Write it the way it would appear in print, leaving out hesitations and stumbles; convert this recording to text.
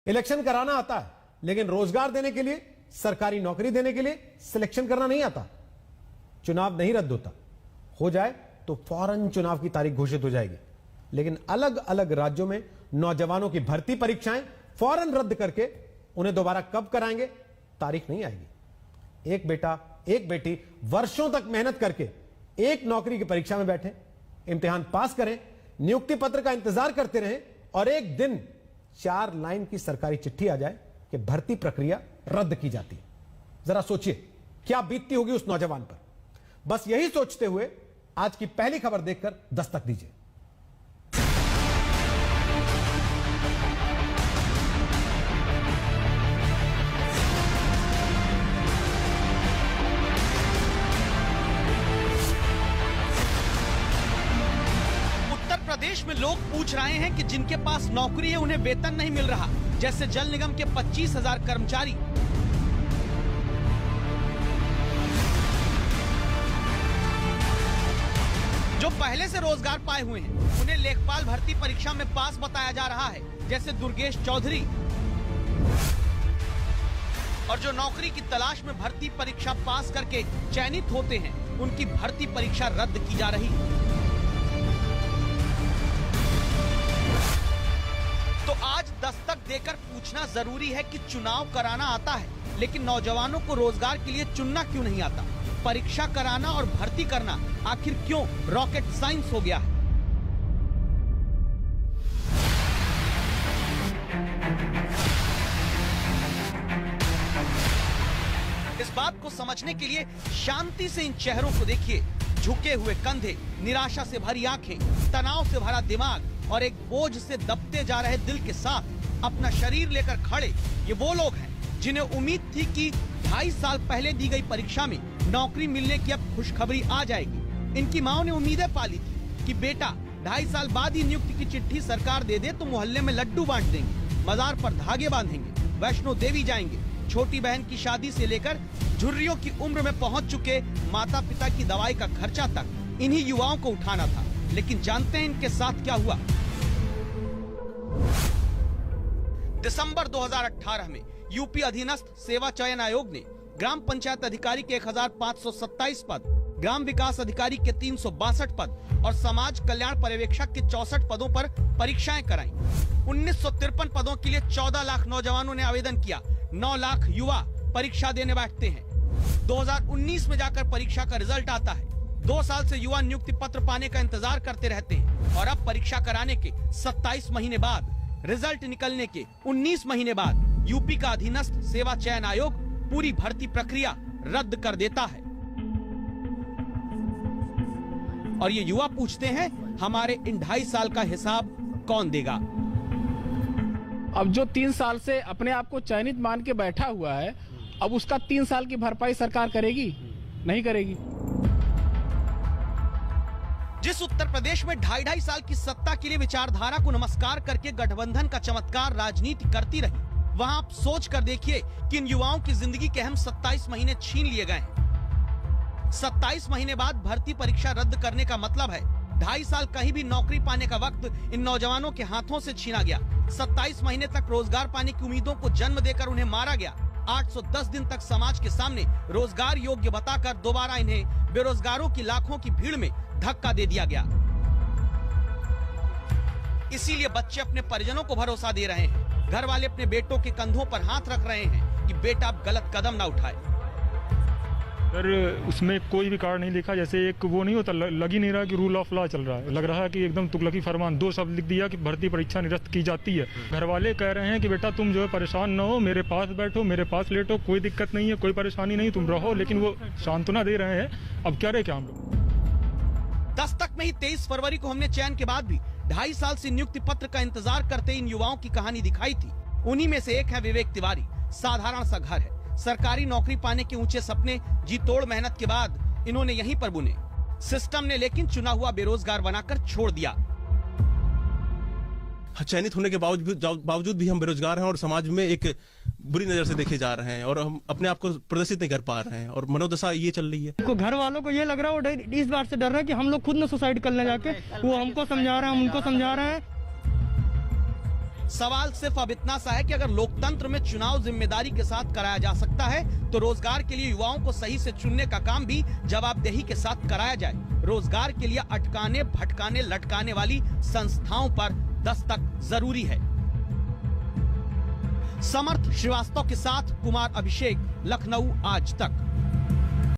Election कराना आता है, लेकिन रोजगार देने के लिए, सरकारी नौकरी देने के लिए सिलेक्शन करना नहीं आता। चुनाव नहीं रद्द होता, हो जाए तो फौरन चुनाव की तारीख घोषित हो जाएगी। लेकिन अलग अलग राज्यों में नौजवानों की भर्ती परीक्षाएं फौरन रद्द करके उन्हें दोबारा कब कराएंगे, तारीख नहीं आएगी। एक बेटा, एक बेटी वर्षों तक मेहनत करके एक नौकरी की परीक्षा में बैठे, इम्तिहान पास करें, नियुक्ति पत्र का इंतजार करते रहें और एक दिन 4 लाइन की सरकारी चिट्ठी आ जाए कि भर्ती प्रक्रिया रद्द की जाती है। जरा सोचिए क्या बीतती होगी उस नौजवान पर। बस यही सोचते हुए आज की पहली खबर देखकर दस्तक दीजिए। प्रदेश में लोग पूछ रहे हैं कि जिनके पास नौकरी है उन्हें वेतन नहीं मिल रहा, जैसे जल निगम के 25,000 कर्मचारी। जो पहले से रोजगार पाए हुए हैं उन्हें लेखपाल भर्ती परीक्षा में पास बताया जा रहा है, जैसे दुर्गेश चौधरी। और जो नौकरी की तलाश में भर्ती परीक्षा पास करके चयनित होते हैं उनकी भर्ती परीक्षा रद्द की जा रही है। तो आज दस्तक देकर पूछना जरूरी है कि चुनाव कराना आता है, लेकिन नौजवानों को रोजगार के लिए चुनना क्यों नहीं आता? परीक्षा कराना और भर्ती करना आखिर क्यों रॉकेट साइंस हो गया है? इस बात को समझने के लिए शांति से इन चेहरों को देखिए। झुके हुए कंधे, निराशा से भरी आंखें, तनाव से भरा दिमाग और एक बोझ से दबते जा रहे दिल के साथ अपना शरीर लेकर खड़े ये वो लोग हैं जिन्हें उम्मीद थी कि 2.5 साल पहले दी गई परीक्षा में नौकरी मिलने की अब खुशखबरी आ जाएगी। इनकी माओ ने उम्मीदें पाली थी कि बेटा 2.5 साल बाद ही नियुक्ति की चिट्ठी सरकार दे दे तो मोहल्ले में लड्डू बांट देंगे, मजार पर धागे बांधेंगे, वैष्णो देवी जाएंगे। छोटी बहन की शादी से लेकर झुर्रियों की उम्र में पहुंच चुके माता पिता की दवाई का खर्चा तक इन्हीं युवाओं को उठाना था। लेकिन जानते हैं इनके साथ क्या हुआ? दिसंबर 2018 में यूपी अधीनस्थ सेवा चयन आयोग ने ग्राम पंचायत अधिकारी के 1527 पद, ग्राम विकास अधिकारी के 362 पद और समाज कल्याण पर्यवेक्षक के 64 पदों पर परीक्षाएं कराई। 1953 पदों के लिए 14 लाख नौजवानों ने आवेदन किया। 9 लाख युवा परीक्षा देने बैठते हैं। 2019 में जाकर परीक्षा का रिजल्ट आता है। 2 साल से युवा नियुक्ति पत्र पाने का इंतजार करते रहते हैं और अब परीक्षा कराने के 27 महीने बाद, रिजल्ट निकलने के 19 महीने बाद यूपी का अधीनस्थ सेवा चयन आयोग पूरी भर्ती प्रक्रिया रद्द कर देता है। और ये युवा पूछते हैं हमारे इन 2.5 साल का हिसाब कौन देगा? अब जो 3 साल से अपने आप को चयनित मान के बैठा हुआ है, अब उसका 3 साल की भरपाई सरकार करेगी? नहीं करेगी। जिस उत्तर प्रदेश में 2.5 साल की सत्ता के लिए विचारधारा को नमस्कार करके गठबंधन का चमत्कार राजनीति करती रही, वहां आप सोच कर देखिए कि इन युवाओं की जिंदगी के अहम 27 महीने छीन लिए गए हैं। 27 महीने बाद भर्ती परीक्षा रद्द करने का मतलब है 2.5 साल कहीं भी नौकरी पाने का वक्त इन नौजवानों के हाथों से छीना गया। 27 महीने तक रोजगार पाने की उम्मीदों को जन्म देकर उन्हें मारा गया। 810 दिन तक समाज के सामने रोजगार योग्य बताकर दोबारा इन्हें बेरोजगारों की लाखों की भीड़ में धक्का दे दिया गया। इसीलिए बच्चे अपने परिजनों को भरोसा दे रहे हैं, घर वाले अपने बेटों के कंधों पर हाथ रख रहे हैं कि बेटा अब गलत कदम ना उठाए। सर उसमें कोई भी कार्ड नहीं लिखा, जैसे एक वो नहीं होता, लग ही नहीं रहा कि रूल ऑफ लॉ चल रहा है। लग रहा है कि एकदम तुगलकी फरमान। 2 शब्द लिख दिया कि भर्ती परीक्षा निरस्त की जाती है। घर वाले कह रहे हैं कि बेटा तुम जो है परेशान न हो, मेरे पास बैठो, मेरे पास लेटो, कोई दिक्कत नहीं है, कोई परेशानी नहीं, तुम रहो। लेकिन वो सांत्वना दे रहे हैं। अब क्या रहे क्या हम लोग? दस्तक में ही 23 फरवरी को हमने चयन के बाद भी 2.5 साल से नियुक्ति पत्र का इंतजार करते इन युवाओं की कहानी दिखाई थी। उन्हीं में से एक है विवेक तिवारी। साधारण सा घर है, सरकारी नौकरी पाने के ऊंचे सपने जी तोड़ मेहनत के बाद इन्होंने यहीं पर बुने। सिस्टम ने लेकिन चुना हुआ बेरोजगार बनाकर छोड़ दिया। चयनित होने के बावजूद भी हम बेरोजगार हैं और समाज में एक बुरी नजर से देखे जा रहे हैं और हम अपने आप को प्रदर्शित नहीं कर पा रहे हैं और मनोदशा ये चल रही है। घर वालों को ये लग रहा है, वो इस बात से डर रहा है कि हम लोग खुद न सुसाइड करने जाके, वो हमको समझा रहे हैं, हम उनको समझा रहे हैं। सवाल सिर्फ अब इतना सा है कि अगर लोकतंत्र में चुनाव जिम्मेदारी के साथ कराया जा सकता है तो रोजगार के लिए युवाओं को सही से चुनने का काम भी जवाबदेही के साथ कराया जाए। रोजगार के लिए अटकाने, भटकाने, लटकाने वाली संस्थाओं पर दस्तक जरूरी है। समर्थ श्रीवास्तव के साथ कुमार अभिषेक, लखनऊ आज तक।